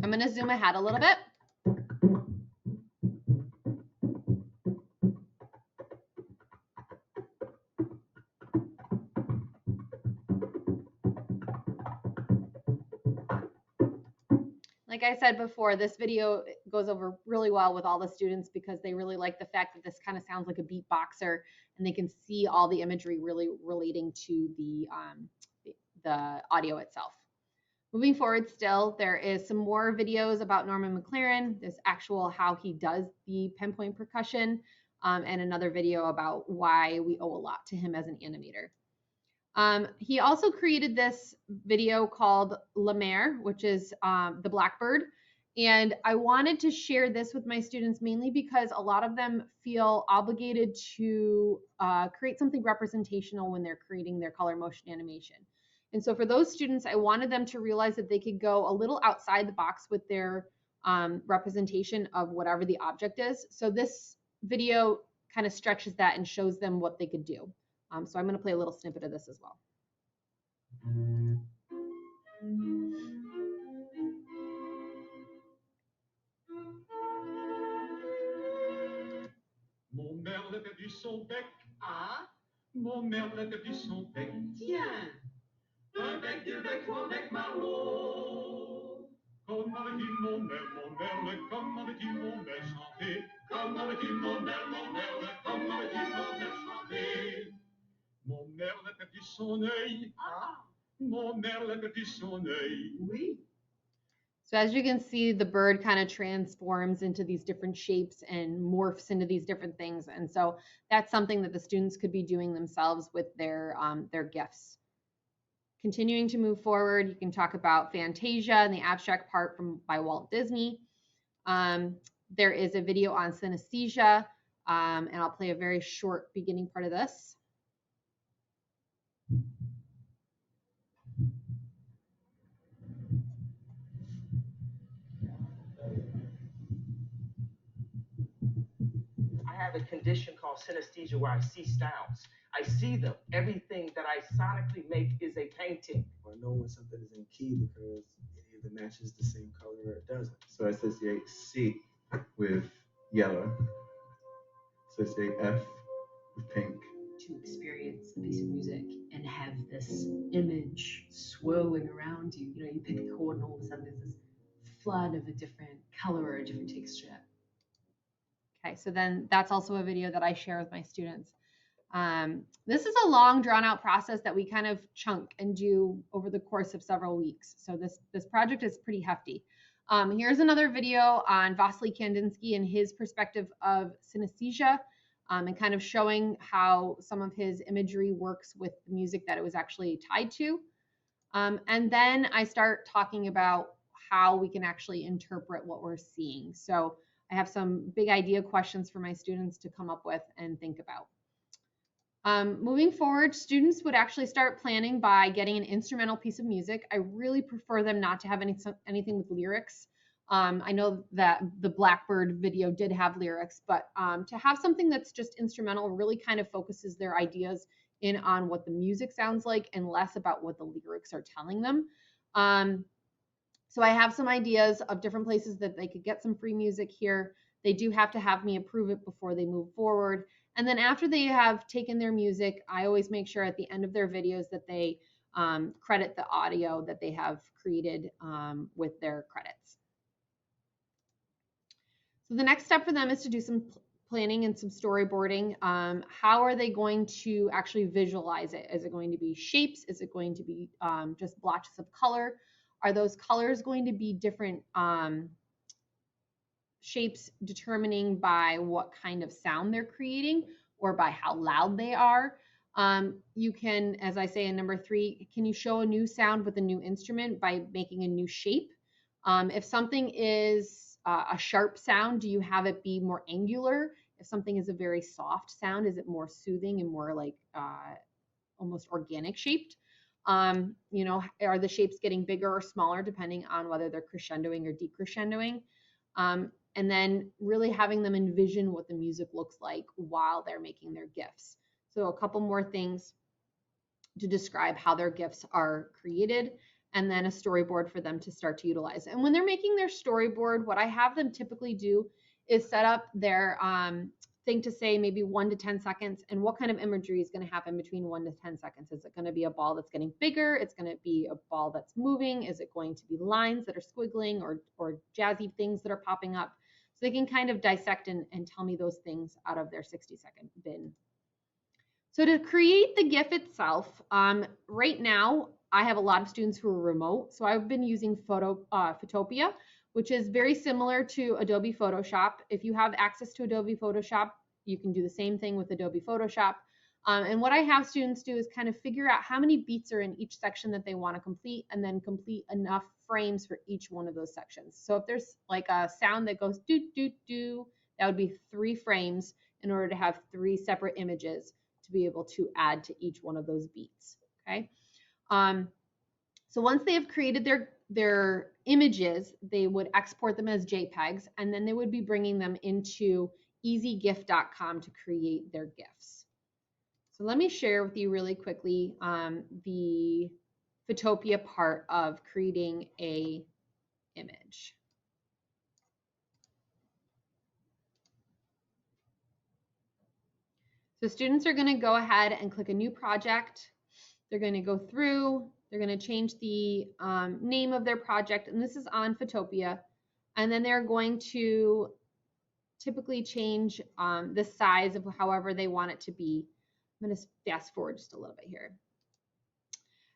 I'm going to zoom ahead a little bit. Like I said before, this video goes over really well with all the students because they really like the fact that this kind of sounds like a beatboxer, and they can see all the imagery really relating to the audio itself. Moving forward still, there is some more videos about Norman McLaren. There's actual how he does the pen point percussion, and another video about why we owe a lot to him as an animator. He also created this video called La Mer, which is the blackbird. And I wanted to share this with my students mainly because a lot of them feel obligated to create something representational when they're creating their color motion animation. And so for those students, I wanted them to realize that they could go a little outside the box with their representation of whatever the object is. So this video kind of stretches that and shows them what they could do. So I'm going to play a little snippet of this as well. Mon merle a perdu son bec. Ah, mon merle a perdu son bec. Tiens, un bec, deux becs, trois becs marlots. Comment veux-tu mon merle, comment veux-tu mon merle chanter? Comment veux-tu mon merle, comment veux-tu mon merle chanter? Mon merle a perdu son œil. Ah, mon merle a perdu son œil. Oui. So as you can see, the bird kind of transforms into these different shapes and morphs into these different things. And so that's something that the students could be doing themselves with their gifts. Continuing to move forward, you can talk about Fantasia and the abstract part by Walt Disney. There is a video on synesthesia, and I'll play a very short beginning part of this. I have a condition called synesthesia where I see styles. I see them. Everything that I sonically make is a painting. I know when something is in key because it either matches the same color or it doesn't. So I associate C with yellow, associate F with pink. To experience a piece of music and have this image swirling around you. You know, you pick a chord and all of a sudden there's this flood of a different color or a different texture. Okay, so then that's also a video that I share with my students. This is a long drawn out process that we kind of chunk and do over the course of several weeks. So this project is pretty hefty. Here's another video on Vasily Kandinsky and his perspective of synesthesia, and kind of showing how some of his imagery works with the music that it was actually tied to. And then I start talking about how we can actually interpret what we're seeing. So I have some big idea questions for my students to come up with and think about. Moving forward, students would actually start planning by getting an instrumental piece of music. I really prefer them not to have anything with lyrics. I know that the Blackbird video did have lyrics, but to have something that's just instrumental really kind of focuses their ideas in on what the music sounds like and less about what the lyrics are telling them. So I have some ideas of different places that they could get some free music here. They do have to have me approve it before they move forward. And then after they have taken their music, I always make sure at the end of their videos that they credit the audio that they have created with their credits. So the next step for them is to do some planning and some storyboarding. How are they going to actually visualize it? Is it going to be shapes? Is it going to be just blotches of color? Are those colors going to be different shapes determining by what kind of sound they're creating or by how loud they are? You can, as I say in number 3, can you show a new sound with a new instrument by making a new shape? If something is a sharp sound, do you have it be more angular? If something is a very soft sound, is it more soothing and more like almost organic shaped? You know, are the shapes getting bigger or smaller depending on whether they're crescendoing or decrescendoing? And then really having them envision what the music looks like while they're making their GIFs. So a couple more things to describe how their GIFs are created, and then a storyboard for them to start to utilize. And when they're making their storyboard, what I have them typically do is set up their thing to say maybe 1 to 10 seconds, and what kind of imagery is going to happen between 1 to 10 seconds. Is it going to be a ball that's getting bigger? It's going to be a ball that's moving? Is it going to be lines that are squiggling or jazzy things that are popping up? So they can kind of dissect and tell me those things out of their 60-second bin. So to create the GIF itself, right now I have a lot of students who are remote. So I've been using Photopea, which is very similar to Adobe Photoshop. If you have access to Adobe Photoshop, you can do the same thing with Adobe Photoshop. And what I have students do is kind of figure out how many beats are in each section that they want to complete, and then complete enough frames for each one of those sections. So if there's like a sound that goes doo doo doo, that would be 3 frames in order to have 3 separate images to be able to add to each one of those beats. Okay. So once they have created their images, they would export them as JPEGs, and then they would be bringing them into easygif.com to create their GIFs. So let me share with you really quickly the Photopea part of creating a image. So students are going to go ahead and click a new project. They're going to go through, they're going to change the name of their project, and this is on Photopea. And then they're going to typically change the size of however they want it to be. I'm going to fast forward just a little bit here.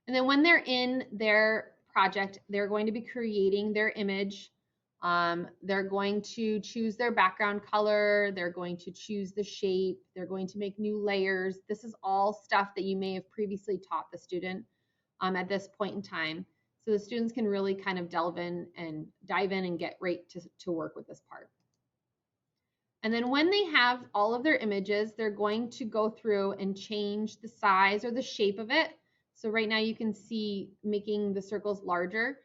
And then when they're in their project, they're going to be creating their image. They're going to choose their background color. They're going to choose the shape. They're going to make new layers. This is all stuff that you may have previously taught the student at this point in time. So the students can really kind of dive in and get right to work with this part. And then when they have all of their images, they're going to go through and change the size or the shape of it. So right now you can see making the circles larger.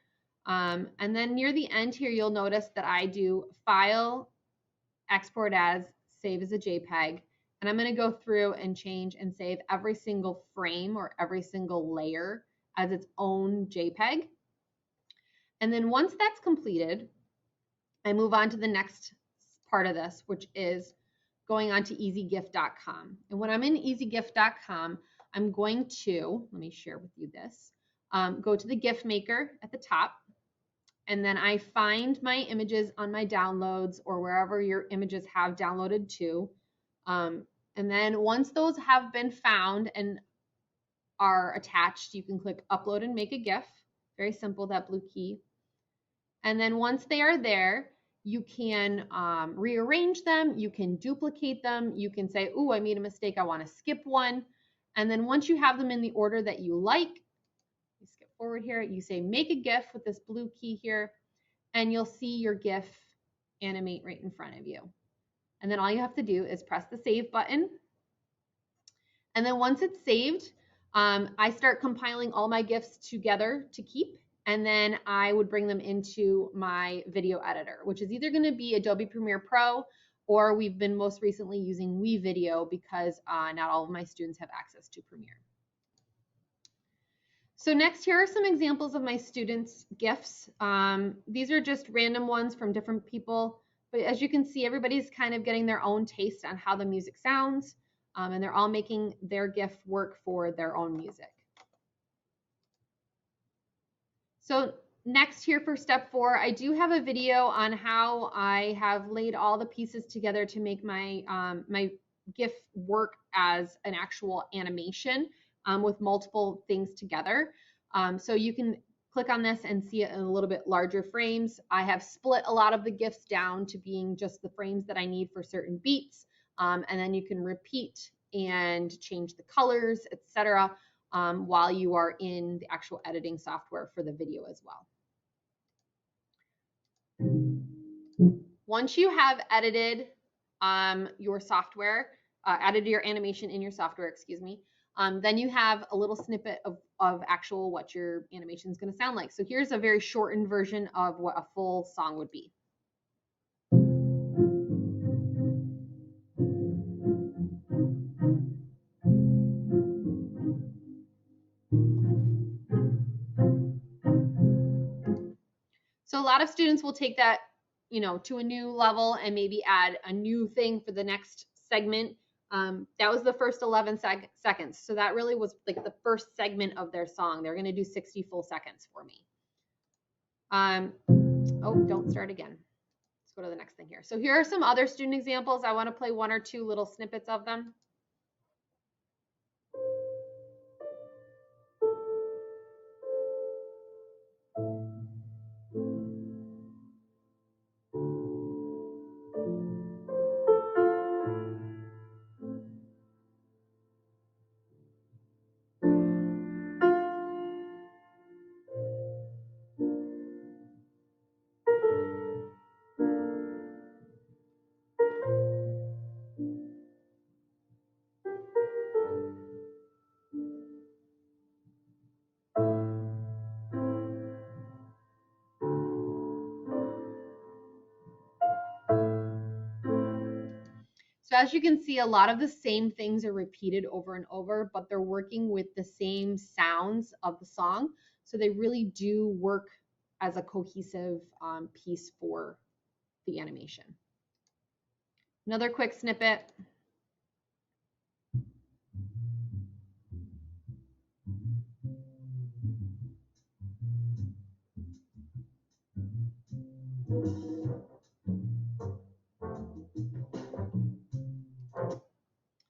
And then near the end here, you'll notice that I do File, Export As, Save as a JPEG. And I'm going to go through and change and save every single frame or every single layer as its own JPEG. And then once that's completed, I move on to the next part of this, which is going on to easygif.com. And when I'm in easygif.com, I'm going to, let me share with you this, go to the GIF maker at the top, and then I find my images on my downloads or wherever your images have downloaded to. And then once those have been found and are attached, you can click upload and make a GIF. Very simple, that blue key. And then once they are there, you can rearrange them, you can duplicate them, you can say, ooh, I made a mistake, I want to skip one. And then once you have them in the order that you like, you skip forward here, you say make a GIF with this blue key here, and you'll see your GIF animate right in front of you. And then all you have to do is press the save button. And then once it's saved, I start compiling all my GIFs together to keep. And then I would bring them into my video editor, which is either going to be Adobe Premiere Pro, or we've been most recently using WeVideo because not all of my students have access to Premiere. So next, here are some examples of my students' GIFs. These are just random ones from different people, but as you can see, everybody's kind of getting their own taste on how the music sounds, and they're all making their GIF work for their own music. So next here for step 4, I do have a video on how I have laid all the pieces together to make my, my GIF work as an actual animation with multiple things together. So you can click on this and see it in a little bit larger frames. I have split a lot of the GIFs down to being just the frames that I need for certain beats. And then you can repeat and change the colors, etc. While you are in the actual editing software for the video as well. Once you have edited your software, added your animation in your software, excuse me, then you have a little snippet of actual what your animation is going to sound like. So here's a very shortened version of what a full song would be. So a lot of students will take that, you know, to a new level and maybe add a new thing for the next segment. That was the first 11 seconds. So that really was like the first segment of their song. They're going to do 60 full seconds for me. Oh, don't start again. Let's go to the next thing here. So here are some other student examples. I want to play 1 or 2 little snippets of them. So as you can see, a lot of the same things are repeated over and over, but they're working with the same sounds of the song. So they really do work as a cohesive piece for the animation. Another quick snippet.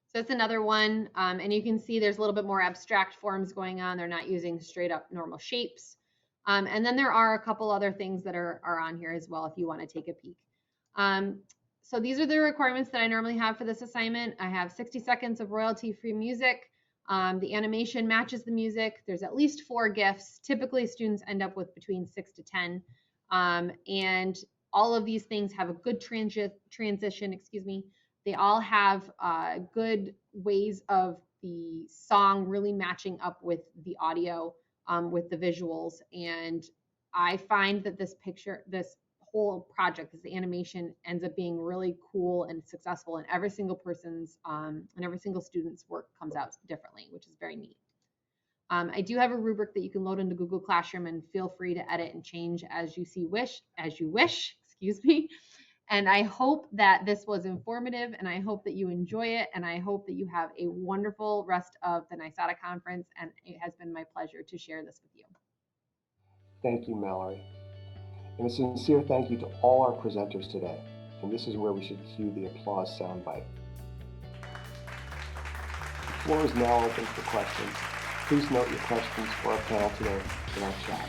So it's another one, and you can see there's a little bit more abstract forms going on. They're not using straight up normal shapes. And then there are a couple other things that are on here as well if you want to take a peek. So these are the requirements that I normally have for this assignment. I have 60 seconds of royalty-free music. The animation matches the music. There's at least 4 GIFs. Typically, students end up with between 6 to 10. And all of these things have a good transition, excuse me. They all have good ways of the song really matching up with the audio, with the visuals. And I find that this whole project, this animation, ends up being really cool and successful, and every single person's and every single student's work comes out differently, which is very neat. I do have a rubric that you can load into Google Classroom, and feel free to edit and change as you wish, excuse me. And I hope that this was informative, and I hope that you enjoy it, and I hope that you have a wonderful rest of the NYSATA conference, and it has been my pleasure to share this with you. Thank you, Mallory. And a sincere thank you to all our presenters today. And this is where we should cue the applause soundbite. The floor is now open for questions. Please note your questions for our panel today in our chat.